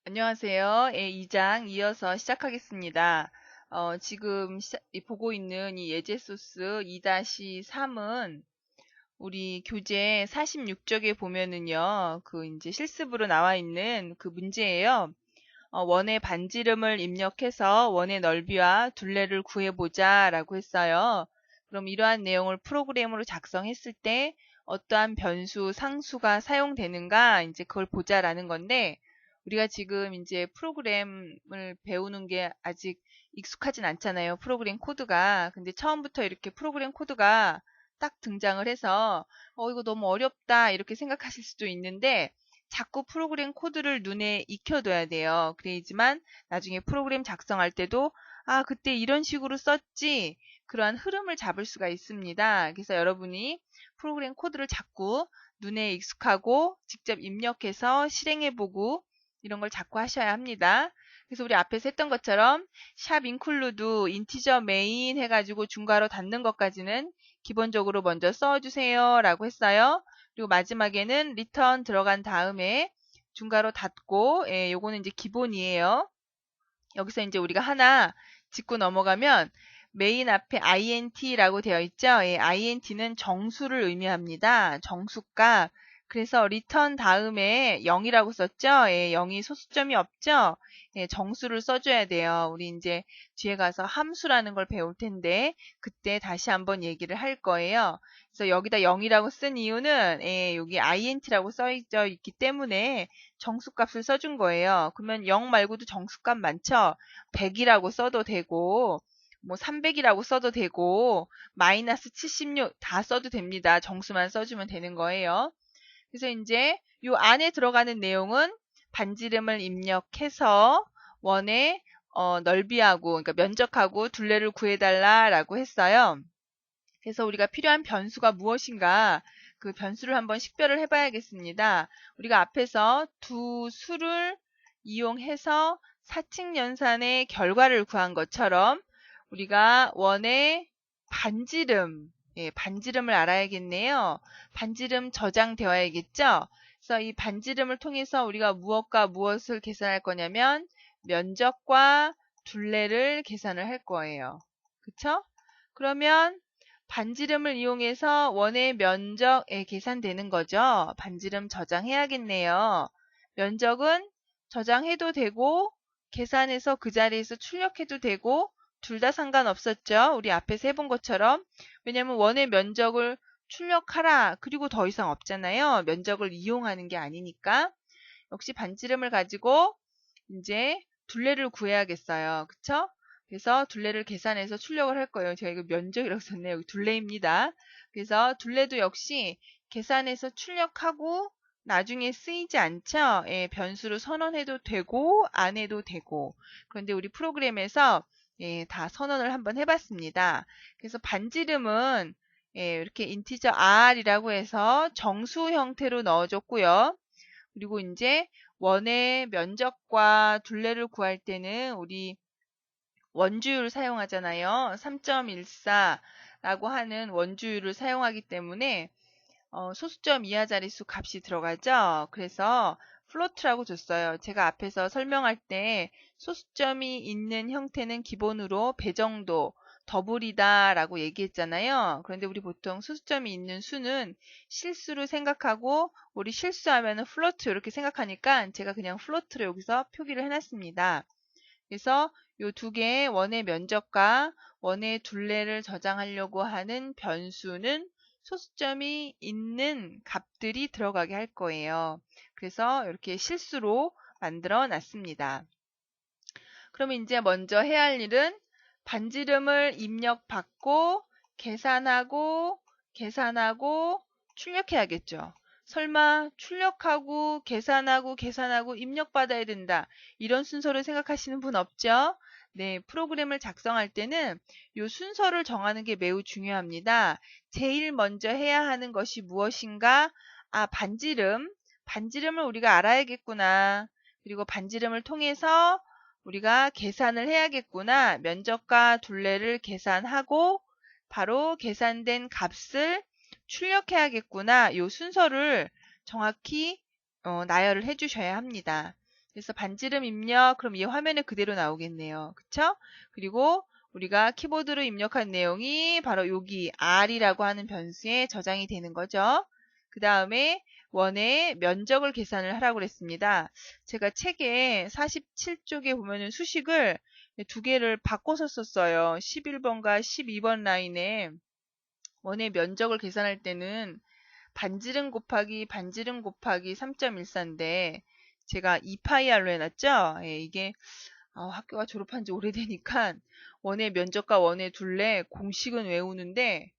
안녕하세요. 예, 2장 이어서 시작하겠습니다. 지금 보고 있는 이 예제 소스 2-3은 우리 교재 46쪽에 보면은요, 그 이제 실습으로 나와 있는 그 문제예요. 원의 반지름을 입력해서 원의 넓이와 둘레를 구해보자 라고 했어요. 그럼 이러한 내용을 프로그램으로 작성했을 때 어떠한 변수, 상수가 사용되는가 이제 그걸 보자라는 건데 우리가 지금 이제 프로그램을 배우는 게 아직 익숙하진 않잖아요. 프로그램 코드가. 근데 처음부터 이렇게 프로그램 코드가 딱 등장을 해서 이거 너무 어렵다 이렇게 생각하실 수도 있는데 자꾸 프로그램 코드를 눈에 익혀둬야 돼요. 그래야지만 나중에 프로그램 작성할 때도 그때 이런 식으로 썼지 그러한 흐름을 잡을 수가 있습니다. 그래서 여러분이 프로그램 코드를 자꾸 눈에 익숙하고 직접 입력해서 실행해보고 이런 걸 자꾸 하셔야 합니다. 그래서 우리 앞에서 했던 것처럼 샵 include 인티저 main 해가지고 중괄호 닫는 것까지는 기본적으로 먼저 써주세요 라고 했어요. 그리고 마지막에는 return 들어간 다음에 중괄호 닫고 요거는 이제 기본이에요. 여기서 이제 우리가 하나 짚고 넘어가면 메인 앞에 int라고 되어 있죠. int는 정수를 의미합니다. 정수값. 그래서 return 다음에 0이라고 썼죠. 0이 소수점이 없죠. 정수를 써줘야 돼요. 우리 이제 뒤에 가서 함수라는 걸 배울 텐데 그때 다시 한번 얘기를 할 거예요. 그래서 여기다 0이라고 쓴 이유는 여기 int라고 써져 있기 때문에 정수값을 써준 거예요. 그러면 0 말고도 정수값 많죠? 100이라고 써도 되고 뭐 300이라고 써도 되고 마이너스 76 다 써도 됩니다. 정수만 써주면 되는 거예요. 그래서 이제 요 안에 들어가는 내용은 반지름을 입력해서 원의 넓이하고 그러니까 면적하고 둘레를 구해달라라고 했어요. 그래서 우리가 필요한 변수가 무엇인가 그 변수를 한번 식별을 해봐야겠습니다. 우리가 앞에서 두 수를 이용해서 사칙 연산의 결과를 구한 것처럼 우리가 원의 반지름, 반지름을 알아야겠네요. 반지름 저장되어야겠죠? 그래서 이 반지름을 통해서 우리가 무엇과 무엇을 계산할 거냐면 면적과 둘레를 계산을 할 거예요. 그쵸? 그러면 반지름을 이용해서 원의 면적 계산되는 거죠. 반지름 저장해야겠네요. 면적은 저장해도 되고 계산해서 그 자리에서 출력해도 되고 둘 다 상관없었죠. 우리 앞에서 해본 것처럼. 왜냐면 원의 면적을 출력하라. 그리고 더 이상 없잖아요. 면적을 이용하는 게 아니니까. 역시 반지름을 가지고 이제 둘레를 구해야겠어요. 그쵸? 그래서 둘레를 계산해서 출력을 할 거예요. 제가 이거 면적이라고 썼네요. 여기 둘레입니다. 그래서 둘레도 역시 계산해서 출력하고 나중에 쓰이지 않죠? 변수로 선언해도 되고 안 해도 되고. 그런데 우리 프로그램에서 다 선언을 한번 해봤습니다. 그래서 반지름은 이렇게 인티저 r이라고 해서 정수 형태로 넣어줬고요. 그리고 이제 원의 면적과 둘레를 구할 때는 우리 원주율을 사용하잖아요. 3.14라고 하는 원주율을 사용하기 때문에 소수점 이하 자릿수 값이 들어가죠. 그래서 플로트라고 줬어요. 제가 앞에서 설명할 때 소수점이 있는 형태는 기본으로 배 정도, 더블이다 라고 얘기했잖아요. 그런데 우리 보통 소수점이 있는 수는 실수로 생각하고 우리 실수하면 플로트 이렇게 생각하니까 제가 그냥 플로트로 여기서 표기를 해놨습니다. 그래서 이 두 개의 원의 면적과 원의 둘레를 저장하려고 하는 변수는 소수점이 있는 값들이 들어가게 할 거예요. 그래서 이렇게 실수로 만들어 놨습니다. 그러면 이제 먼저 해야 할 일은 반지름을 입력받고 계산하고 출력해야겠죠. 설마 출력하고 계산하고 입력받아야 된다. 이런 순서를 생각하시는 분 없죠? 네, 프로그램을 작성할 때는 이 순서를 정하는 게 매우 중요합니다. 제일 먼저 해야 하는 것이 무엇인가? 반지름을 우리가 알아야겠구나. 그리고 반지름을 통해서 우리가 계산을 해야겠구나. 면적과 둘레를 계산하고 바로 계산된 값을 출력해야겠구나. 이 순서를 정확히 나열을 해주셔야 합니다. 그래서 반지름 입력, 그럼 얘 화면에 그대로 나오겠네요. 그쵸? 그리고 우리가 키보드로 입력한 내용이 바로 여기 R이라고 하는 변수에 저장이 되는 거죠. 그 다음에 원의 면적을 계산을 하라고 그랬습니다. 제가 책에 47쪽에 보면은 수식을 두 개를 바꿔서 썼어요. 11번과 12번 라인에 원의 면적을 계산할 때는 반지름 곱하기 반지름 곱하기 3.14인데 제가 2파이R로 해놨죠. 예, 이게 학교가 졸업한 지 오래되니까 원의 면적과 원의 둘레 공식은 외우는데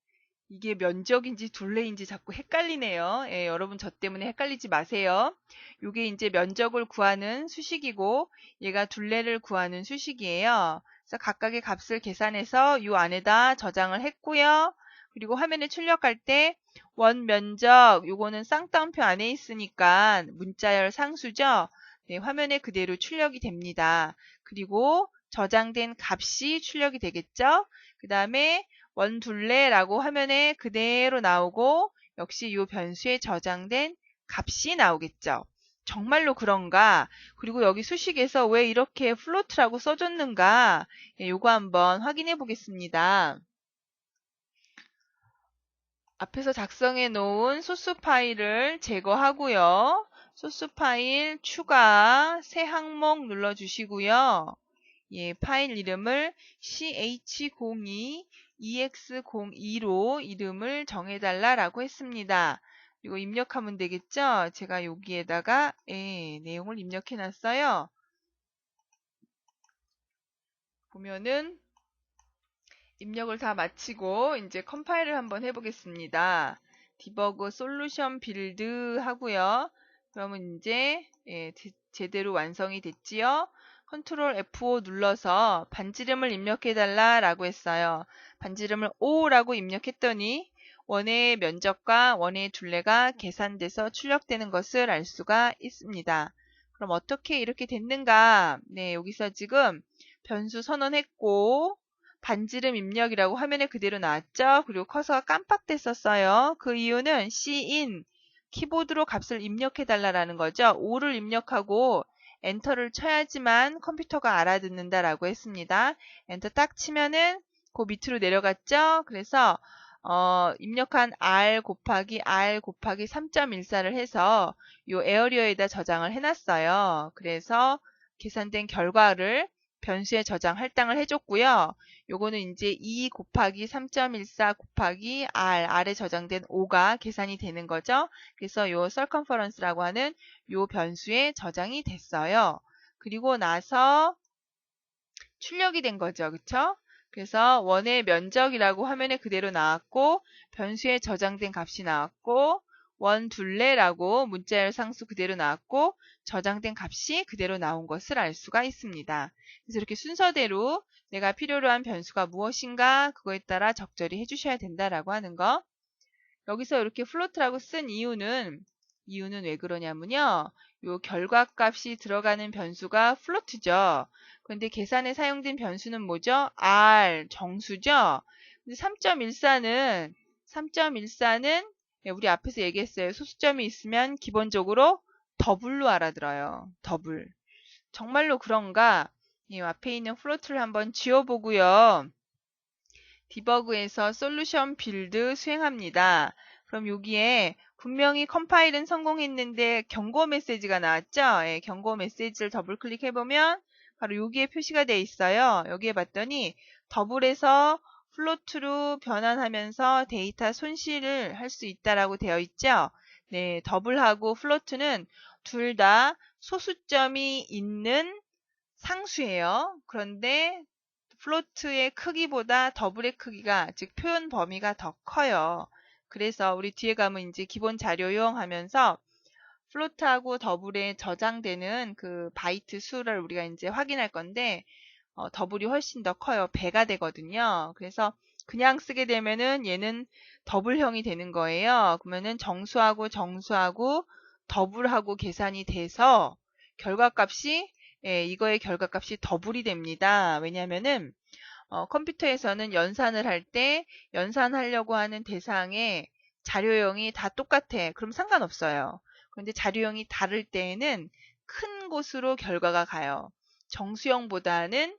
이게 면적인지 둘레인지 자꾸 헷갈리네요. 예, 여러분 저 때문에 헷갈리지 마세요. 이게 이제 면적을 구하는 수식이고 얘가 둘레를 구하는 수식이에요. 그래서 각각의 값을 계산해서 이 안에다 저장을 했고요. 그리고 화면에 출력할 때 원 면적 요거는 쌍따옴표 안에 있으니까 문자열 상수죠. 네, 화면에 그대로 출력이 됩니다. 그리고 저장된 값이 출력이 되겠죠. 그 다음에 원둘레라고 화면에 그대로 나오고 역시 이 변수에 저장된 값이 나오겠죠. 정말로 그런가? 그리고 여기 수식에서 왜 이렇게 플로트라고 써줬는가? 예, 요거 한번 확인해 보겠습니다. 앞에서 작성해 놓은 소스 파일을 제거하고요. 소스 파일 추가 새 항목 눌러주시고요. 예, 파일 이름을 ch02 ex02로 이름을 정해달라라고 했습니다. 이거 입력하면 되겠죠? 제가 여기에다가 내용을 입력해 놨어요. 보면은 입력을 다 마치고 이제 컴파일을 한번 해보겠습니다. 디버그 솔루션 빌드 하고요. 그러면 이제 제대로 완성이 됐지요. 컨트롤 F5 눌러서 반지름을 입력해달라 라고 했어요. 반지름을 5라고 입력했더니 원의 면적과 원의 둘레가 계산돼서 출력되는 것을 알 수가 있습니다. 그럼 어떻게 이렇게 됐는가? 네, 여기서 지금 변수 선언했고 반지름 입력이라고 화면에 그대로 나왔죠. 그리고 커서가 깜빡됐었어요. 그 이유는 cin 키보드로 값을 입력해달라는 거죠. 5를 입력하고 엔터를 쳐야지만 컴퓨터가 알아듣는다라고 했습니다. 엔터 딱 치면은 그 밑으로 내려갔죠. 그래서 입력한 R 곱하기 3.14를 해서 이 에어리어에다 저장을 해놨어요. 그래서 계산된 결과를 변수에 저장 할당을 해줬고요. 요거는 이제 2 곱하기 3.14 곱하기 R에 저장된 5가 계산이 되는 거죠. 그래서 요 circumference라고 하는 요 변수에 저장이 됐어요. 그리고 나서 출력이 된 거죠. 그쵸? 그래서 원의 면적이라고 화면에 그대로 나왔고 변수에 저장된 값이 나왔고 원 둘레라고 문자열 상수 그대로 나왔고 저장된 값이 그대로 나온 것을 알 수가 있습니다. 그래서 이렇게 순서대로 내가 필요로 한 변수가 무엇인가 그거에 따라 적절히 해주셔야 된다라고 하는 거. 여기서 이렇게 플로트라고 쓴 이유는 왜 그러냐면요. 요 결과값이 들어가는 변수가 플로트죠. 그런데 계산에 사용된 변수는 뭐죠? R 정수죠. 근데 3.14는 우리 앞에서 얘기했어요. 소수점이 있으면 기본적으로 더블로 알아들어요. 더블. 정말로 그런가? 이 앞에 있는 플로트를 한번 지워보고요. 디버그에서 솔루션 빌드 수행합니다. 그럼 여기에 분명히 컴파일은 성공했는데 경고 메시지가 나왔죠? 예, 경고 메시지를 더블 클릭해보면 바로 여기에 표시가 되어 있어요. 여기에 봤더니 더블에서 플로트로 변환하면서 데이터 손실을 할 수 있다라고 되어 있죠? 네, 더블하고 플로트는 둘 다 소수점이 있는 상수예요. 그런데 플로트의 크기보다 더블의 크기가, 즉 표현 범위가 더 커요. 그래서 우리 뒤에 가면 이제 기본 자료용 하면서 플로트하고 더블에 저장되는 그 바이트 수를 우리가 이제 확인할 건데 더블이 훨씬 더 커요. 배가 되거든요. 그래서 그냥 쓰게 되면은 얘는 더블형이 되는 거예요. 그러면은 정수하고 더블하고 계산이 돼서 결과값이 이거의 결과값이 더블이 됩니다. 왜냐면은 컴퓨터에서는 연산을 할 때 연산하려고 하는 대상의 자료형이 다 똑같아. 그럼 상관없어요. 그런데 자료형이 다를 때에는 큰 곳으로 결과가 가요. 정수형보다는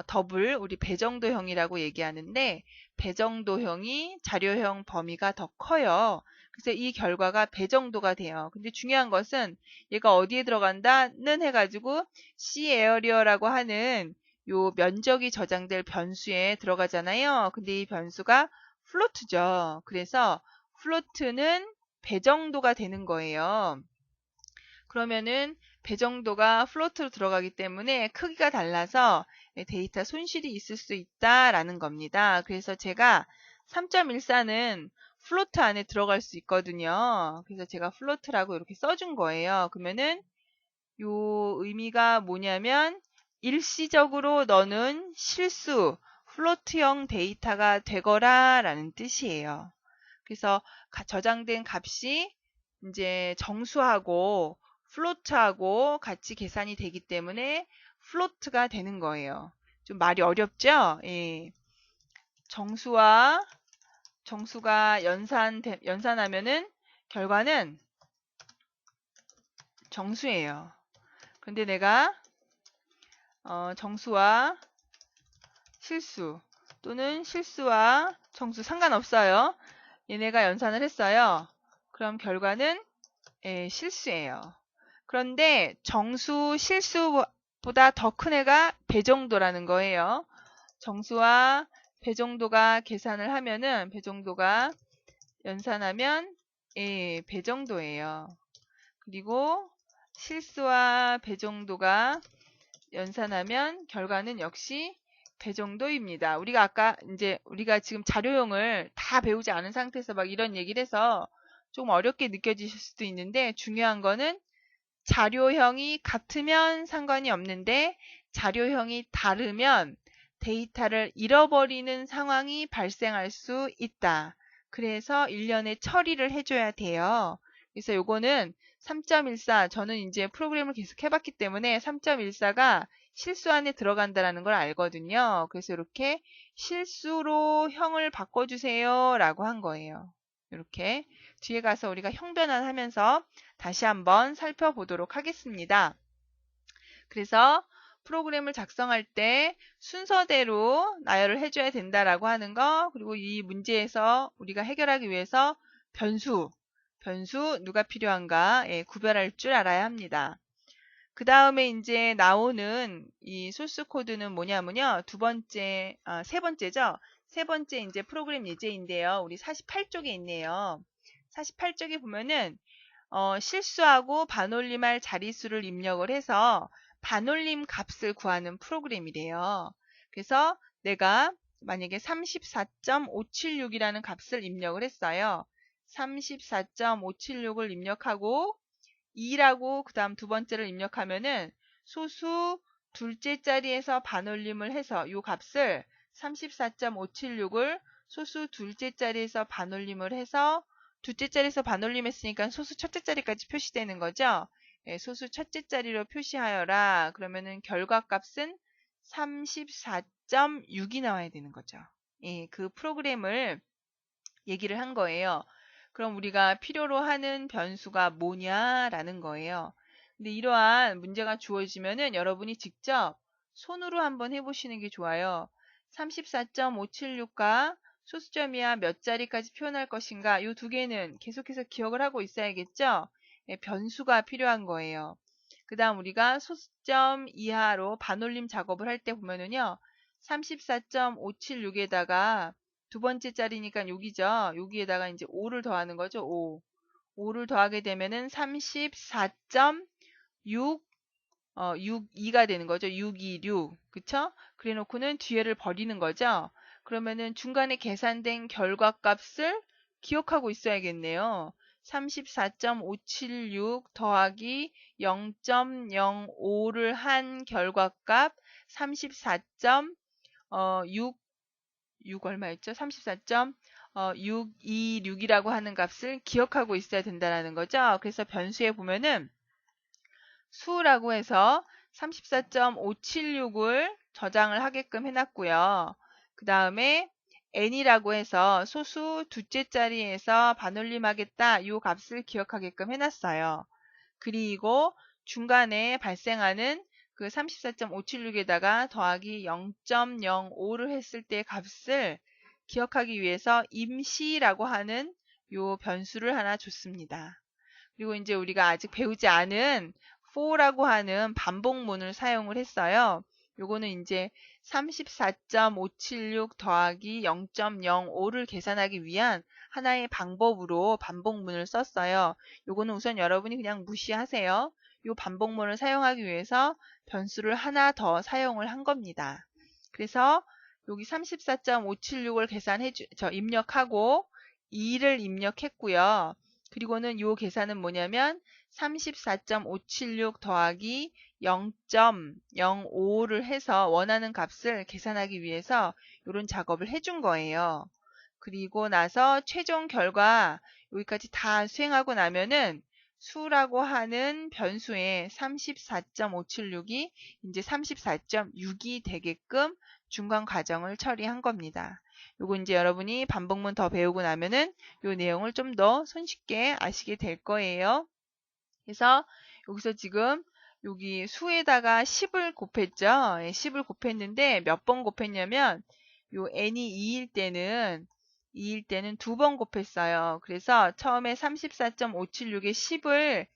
더블, 우리 배정도형이라고 얘기하는데 배정도형이 자료형 범위가 더 커요. 그래서 이 결과가 배정도가 돼요. 근데 중요한 것은 얘가 어디에 들어간다는 해가지고 C 에어리어라고 하는 요 면적이 저장될 변수에 들어가잖아요. 근데 이 변수가 플로트죠. 그래서 플로트는 배정도가 되는 거예요. 그러면은 배정도가 플로트로 들어가기 때문에 크기가 달라서 데이터 손실이 있을 수 있다라는 겁니다. 그래서 제가 3.14는 플로트 안에 들어갈 수 있거든요. 그래서 제가 플로트라고 이렇게 써준 거예요. 그러면은 요 의미가 뭐냐면 일시적으로 너는 실수, 플로트형 데이터가 되거라 라는 뜻이에요. 그래서 저장된 값이 이제 정수하고 플로트하고 같이 계산이 되기 때문에 플로트가 되는 거예요. 좀 말이 어렵죠? 예. 정수가 연산하면은 결과는 정수예요. 근데 내가 정수와 실수 또는 실수와 정수 상관없어요. 얘네가 연산을 했어요. 그럼 결과는 실수예요. 그런데 정수, 실수보다 더 큰 애가 배정도라는 거예요. 정수와 배정도가 계산을 하면은 배정도가 연산하면 배정도예요. 그리고 실수와 배정도가 연산하면 결과는 역시 배정도입니다. 우리가 지금 자료형을 다 배우지 않은 상태에서 막 이런 얘기를 해서 좀 어렵게 느껴지실 수도 있는데 중요한 거는 자료형이 같으면 상관이 없는데 자료형이 다르면 데이터를 잃어버리는 상황이 발생할 수 있다. 그래서 일련의 처리를 해줘야 돼요. 그래서 요거는 3.14 저는 이제 프로그램을 계속 해봤기 때문에 3.14가 실수 안에 들어간다는 걸 알거든요. 그래서 이렇게 실수로 형을 바꿔주세요 라고 한 거예요. 이렇게 뒤에 가서 우리가 형 변환하면서 다시 한번 살펴보도록 하겠습니다. 그래서 프로그램을 작성할 때 순서대로 나열을 해줘야 된다라고 하는 거, 그리고 이 문제에서 우리가 해결하기 위해서 변수 누가 필요한가 구별할 줄 알아야 합니다. 그 다음에 이제 나오는 이 소스 코드는 뭐냐면요. 세 번째죠. 세 번째 이제 프로그램 예제인데요. 우리 48쪽에 있네요. 48쪽에 보면은 실수하고 반올림할 자릿수를 입력을 해서 반올림 값을 구하는 프로그램이래요. 그래서 내가 만약에 34.576이라는 값을 입력을 했어요. 34.576을 입력하고 2라고 그 다음 두 번째를 입력하면은 소수 둘째 자리에서 반올림을 해서 이 값을 34.576을 소수 둘째 자리에서 반올림을 해서 둘째 자리에서 반올림했으니까 소수 첫째 자리까지 표시되는 거죠. 소수 첫째 자리로 표시하여라. 그러면은 결과값은 34.6이 나와야 되는 거죠. 그 프로그램을 얘기를 한 거예요. 그럼 우리가 필요로 하는 변수가 뭐냐라는 거예요. 근데 이러한 문제가 주어지면은 여러분이 직접 손으로 한번 해보시는 게 좋아요. 34.576과 소수점이야 몇 자리까지 표현할 것인가 이 두 개는 계속해서 기억을 하고 있어야겠죠. 변수가 필요한 거예요. 그 다음 우리가 소수점 이하로 반올림 작업을 할 때 보면은요. 34.576에다가 두 번째 자리니까 여기죠. 여기에다가 이제 5를 더하는 거죠. 5. 5를 더하게 되면은 34.6 62가 되는 거죠. 626. 그쵸? 그래 놓고는 뒤에를 버리는 거죠. 그러면은 중간에 계산된 결과값을 기억하고 있어야겠네요. 34.576 더하기 0.05를 한 결과값 34.6 얼마였죠? 34.626이라고 하는 값을 기억하고 있어야 된다는 거죠. 그래서 변수에 보면은 수라고 해서 34.576을 저장을 하게끔 해놨고요. 그 다음에 n이라고 해서 소수 둘째 자리에서 반올림하겠다 이 값을 기억하게끔 해놨어요. 그리고 중간에 발생하는 그 34.576에다가 더하기 0.05를 했을 때 값을 기억하기 위해서 임시라고 하는 요 변수를 하나 줬습니다. 그리고 이제 우리가 아직 배우지 않은 for라고 하는 반복문을 사용을 했어요. 요거는 이제 34.576 더하기 0.05를 계산하기 위한 하나의 방법으로 반복문을 썼어요. 요거는 우선 여러분이 그냥 무시하세요. 요 반복문을 사용하기 위해서 변수를 하나 더 사용을 한 겁니다. 그래서 여기 34.576을 입력하고 2를 입력했고요. 그리고는 요 계산은 뭐냐면 34.576 더하기 0.05를 해서 원하는 값을 계산하기 위해서 이런 작업을 해준 거예요. 그리고 나서 최종 결과 여기까지 다 수행하고 나면은 수라고 하는 변수에 34.576이 이제 34.6이 되게끔 중간 과정을 처리한 겁니다. 요거 이제 여러분이 반복문 더 배우고 나면은 요 내용을 좀 더 손쉽게 아시게 될 거예요. 그래서 여기서 지금 여기 수에다가 10을 곱했죠. 10을 곱했는데 몇 번 곱했냐면 요 n이 2일 때는 두 번 곱했어요. 그래서 처음에 34.576에 10을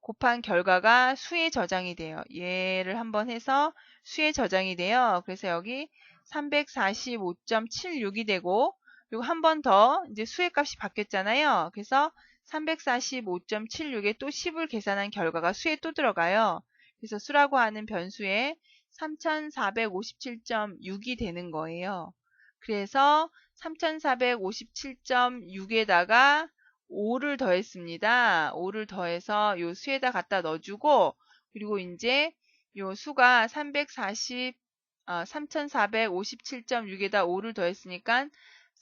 곱한 결과가 수에 저장이 돼요. 얘를 한번 해서 수에 저장이 돼요. 그래서 여기 345.76이 되고 그리고 한 번 더 이제 수의 값이 바뀌었잖아요. 그래서 345.76에 또 10을 계산한 결과가 수에 또 들어가요. 그래서 수라고 하는 변수에 3457.6이 되는 거예요. 그래서 3457.6에다가 5를 더했습니다. 5를 더해서 요 수에다 갖다 넣어주고 그리고 이제 요 수가 3457.6에다 5를 더했으니까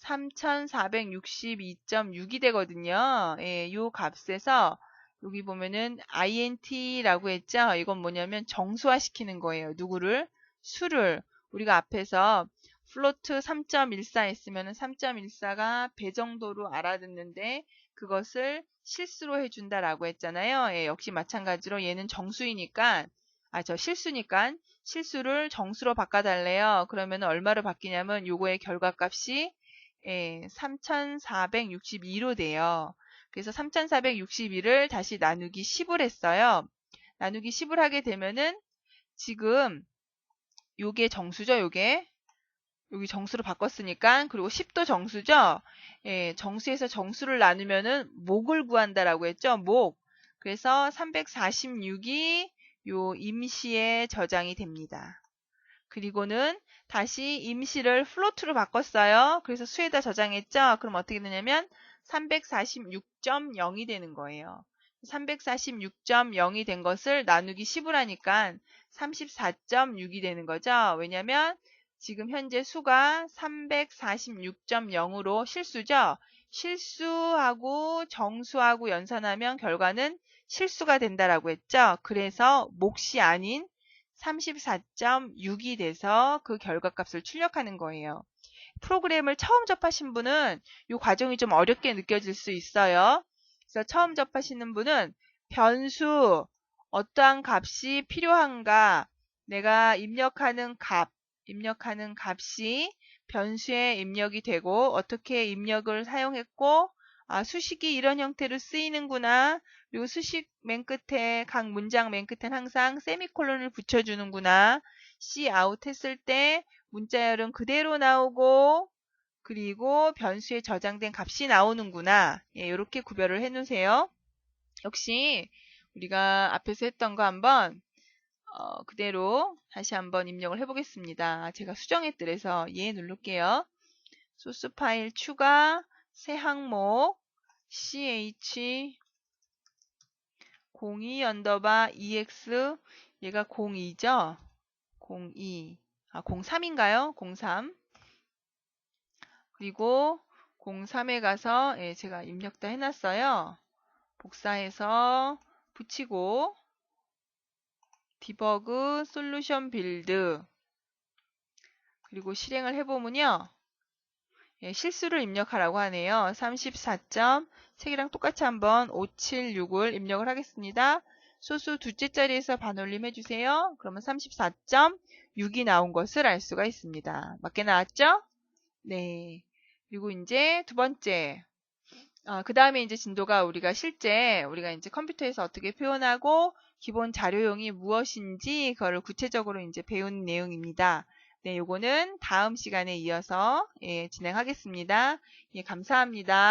3462.6이 되거든요. 예, 요 값에서 여기 보면은 int라고 했죠. 이건 뭐냐면 정수화 시키는 거예요. 누구를? 수를. 우리가 앞에서 플로트 3.14 했으면 3.14가 배 정도로 알아듣는데 그것을 실수로 해준다라고 했잖아요. 예, 역시 마찬가지로 얘는 정수이니까 실수니까 실수를 정수로 바꿔달래요. 그러면 얼마로 바뀌냐면 요거의 결과값이 3462로 돼요. 그래서 3462를 다시 나누기 10을 했어요. 나누기 10을 하게 되면은 지금 요게 정수죠. 여기 정수로 바꿨으니까 그리고 10도 정수죠. 예, 정수에서 정수를 나누면은 목을 구한다라고 했죠. 목. 그래서 346이 요 임시에 저장이 됩니다. 그리고는 다시 임시를 플로트로 바꿨어요. 그래서 수에다 저장했죠. 그럼 어떻게 되냐면 346.0이 되는 거예요. 346.0이 된 것을 나누기 10을 하니까 34.6이 되는 거죠. 왜냐면 지금 현재 수가 346.0으로 실수죠. 실수하고 정수하고 연산하면 결과는 실수가 된다라고 했죠. 그래서 몫이 아닌 34.6이 돼서 그 결과값을 출력하는 거예요. 프로그램을 처음 접하신 분은 이 과정이 좀 어렵게 느껴질 수 있어요. 그래서 처음 접하시는 분은 변수, 어떠한 값이 필요한가, 내가 입력하는 값이 변수에 입력이 되고 어떻게 입력을 사용했고 수식이 이런 형태로 쓰이는구나. 그리고 수식 맨 끝에 각 문장 맨 끝엔 항상 세미콜론을 붙여주는구나. cout 했을 때 문자열은 그대로 나오고 그리고 변수에 저장된 값이 나오는구나. 예, 이렇게 구별을 해놓으세요. 역시 우리가 앞에서 했던 거 한번 그대로 다시 한번 입력을 해보겠습니다. 제가 수정했더래서 예 누를게요. 소스 파일 추가 새 항목 ch 02_ex 얘가 02죠? 02 03인가요? 03 그리고 03에 가서 제가 입력 다 해놨어요. 복사해서 붙이고 디버그 솔루션 빌드 그리고 실행을 해보면요. 실수를 입력하라고 하네요. 34점 책이랑 똑같이 한번 576을 입력을 하겠습니다. 소수 둘째 자리에서 반올림 해주세요. 그러면 34.6이 나온 것을 알 수가 있습니다. 맞게 나왔죠? 네. 그리고 이제 두 번째. 그 다음에 이제 진도가 우리가 이제 컴퓨터에서 어떻게 표현하고 기본 자료용이 무엇인지 그거를 구체적으로 이제 배운 내용입니다. 네, 요거는 다음 시간에 이어서 진행하겠습니다. 예, 감사합니다.